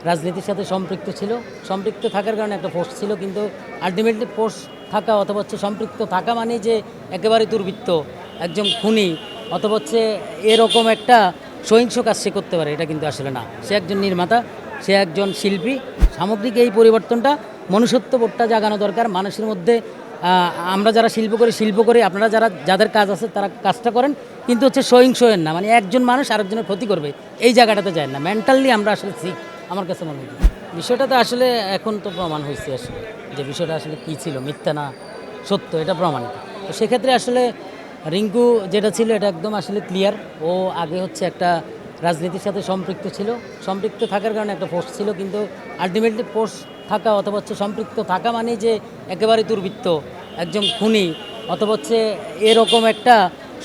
রাজনীতির সাথে সম্পৃক্ত থাকার কারণে একটা পোস্ট ছিল, কিন্তু আলটিমেটলি পোস্ট থাকা অথবা হচ্ছে সম্পৃক্ত থাকা মানে যে একেবারে দুর্বৃত্ত, একজন খুনি অথবা হচ্ছে এরকম একটা সহিংস কাজ সে করতে পারে, এটা কিন্তু আসলে না। সে একজন নির্মাতা, সে একজন শিল্পী। সামগ্রিক এই পরিবর্তনটা, মনুষ্যত্ববোধটা জাগানো দরকার মানুষের মধ্যে। আমরা যারা শিল্প করি, আপনারা যাদের কাজ আছে তারা কাজটা করেন, কিন্তু হচ্ছে সহিংস হন না, মানে একজন মানুষ আরেকজনের ক্ষতি করবে এই জায়গাটাতে যায় না। মেন্টালি আমরা আসলে ঠিক, আমার কাছে মনে হয় বিষয়টা তো আসলে এখন তো প্রমাণ হয়েছে আসলে যে বিষয়টা আসলে কী ছিল, মিথ্যা না সত্য, এটা প্রমাণিত। তো সেক্ষেত্রে আসলে রিঙ্কু যেটা ছিল এটা একদম আসলে ক্লিয়ার। ও আগে হচ্ছে একটা রাজনীতির সাথে সম্পৃক্ত থাকার কারণে একটা পোস্ট ছিল, কিন্তু আলটিমেটলি পোস্ট থাকা অথবা হচ্ছে সম্পৃক্ত থাকা মানে যে একেবারে দুর্বৃত্ত, একজন খুনি অথবা হচ্ছে এরকম একটা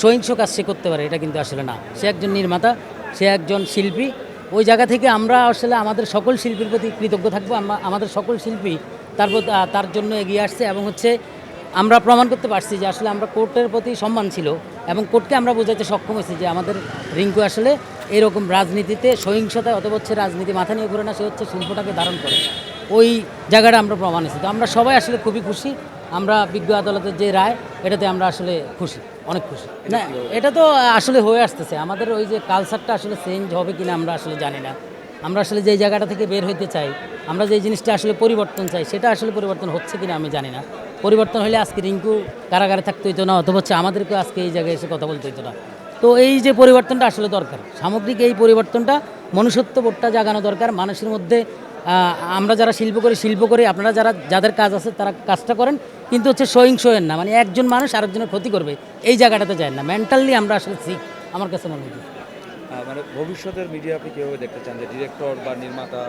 সহিংস কাজ সে করতে পারে, এটা কিন্তু আসলে না। সে একজন নির্মাতা, সে একজন শিল্পী। ওই জায়গা থেকে আমরা আসলে আমাদের সকল শিল্পীর প্রতি কৃতজ্ঞ থাকবো। আমাদের সকল শিল্পী তার জন্য এগিয়ে আসছে, এবং হচ্ছে আমরা প্রমাণ করতে পারছি যে আসলে আমরা কোর্টের প্রতি সম্মান ছিল, এবং কোর্টকে আমরা বোঝাতে সক্ষম হয়েছি যে আমাদের রিঙ্কু আসলে এরকম রাজনীতিতে সহিংসতা অথবা হচ্ছে রাজনীতি মাথা নিয়ে ঘুরে না, সে হচ্ছে শিল্পটাকে ধারণ করে। ওই জায়গাটা আমরা প্রমাণ হয়েছি। তো আমরা সবাই আসলে খুবই খুশি। আমরা বিজ্ঞ আদালতের যে রায়, এটাতে আমরা আসলে খুশি, অনেক খুশি। না, এটা তো আসলে হয়ে আসতেছে। আমাদের ওই যে কালচারটা আসলে চেঞ্জ হবে কিনা আমরা আসলে জানি না। আমরা আসলে যেই জায়গাটা থেকে বের হইতে চাই, আমরা যেই জিনিসটা আসলে পরিবর্তন চাই, সেটা আসলে পরিবর্তন হচ্ছে কিনা আমি জানি না। পরিবর্তন হলে আজকে রিঙ্কু কারাগারে থাকতে হইতো না, অথবা হচ্ছে আমাদেরকেও আজকে এই জায়গায় এসে কথা বলতে হইতো না। তো এই যে পরিবর্তনটা আসলে দরকার, সামগ্রিক এই পরিবর্তনটা, মনুষ্যত্ববোধটা জাগানো দরকার মানুষের মধ্যে। আমরা যারা শিল্প করি, আপনারা যাদের কাজ আছে তারা কাজটা করেন, কিন্তু হচ্ছে সহিংস হন না, মানে একজন মানুষ আরেকজনের ক্ষতি করবে এই জায়গাটাতে যায় না। মেন্টালি আমরা আসলে ঠিক, আমার কাছে মনে হয়। মানে ভবিষ্যতের মিডিয়া আপনি কীভাবে দেখতে চান, যে ডিরেক্টর বা নির্মাতা,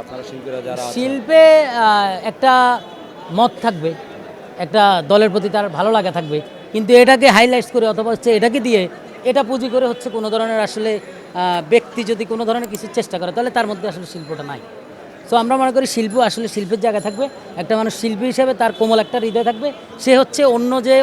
আপনারা শিল্পীরা যারা আছেন? শিল্পে একটা মত থাকবে, একটা দলের প্রতি তার ভালো লাগা থাকবে, কিন্তু এটাকে হাইলাইটস করে অথবা হচ্ছে এটাকে দিয়ে এটা পুঁজি করে হচ্ছে কোনো ধরনের আসলে ব্যক্তি যদি কোনো ধরনের কিছু চেষ্টা করে, তাহলে তার মধ্যে আসলে শিল্পটা নাই। সো আমরা মনে করি শিল্প আসলে শিল্পের জায়গায় থাকবে। একটা মানুষ শিল্পী হিসেবে তার কোমল একটা হৃদয় থাকবে। সে হচ্ছে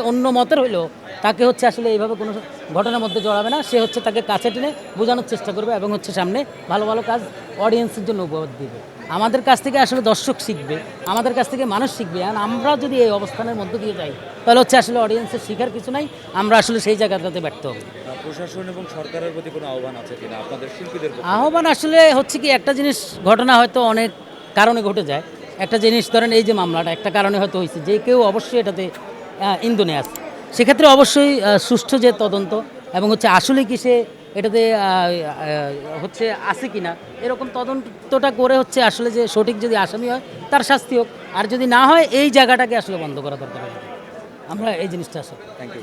অন্য মতের হইলেও তাকে হচ্ছে আসলে এইভাবে কোনো ঘটনার মধ্যে জড়াবে না। সে হচ্ছে তাকে কাছে টেনে বোঝানোর চেষ্টা করবে, এবং হচ্ছে সামনে ভালো ভালো কাজ অডিয়েন্সের জন্য উপহার দিবে। আমাদের কাছ থেকে আসলে দর্শক শিখবে, আমাদের কাছ থেকে মানুষ শিখবে। আর আমরা যদি এই অবস্থানের মধ্যে দিয়ে যাই, তাহলে হচ্ছে আসলে অডিয়েন্সের শিখার কিছু নাই। আমরা আসলে সেই জায়গাটাতে ব্যর্থ হব। প্রশাসন এবং সরকারের প্রতি কোনো আহ্বান আছে কিনা আপনাদের শিল্পীদের পক্ষে? আহ্বান আসলে হচ্ছে কি, একটা জিনিস ঘটনা হয়তো অনেক কারণে ঘটে যায়। একটা জিনিস ধরেন, এই যে মামলাটা একটা কারণে হয়তো হয়েছে, যে কেউ অবশ্যই এটাতে ইন্ধনে আছে। সেক্ষেত্রে অবশ্যই সুষ্ঠু যে তদন্ত, এবং হচ্ছে আসলে কি সে এটাতে হচ্ছে আছে কি না, এরকম তদন্তটা করে হচ্ছে আসলে যে সঠিক যদি আসামি হয় তার শাস্তি হোক, আর যদি না হয় এই জায়গাটাকে আসলে বন্ধ করা দরকার। আমরা এই জিনিসটা আসলে থ্যাংক ইউ।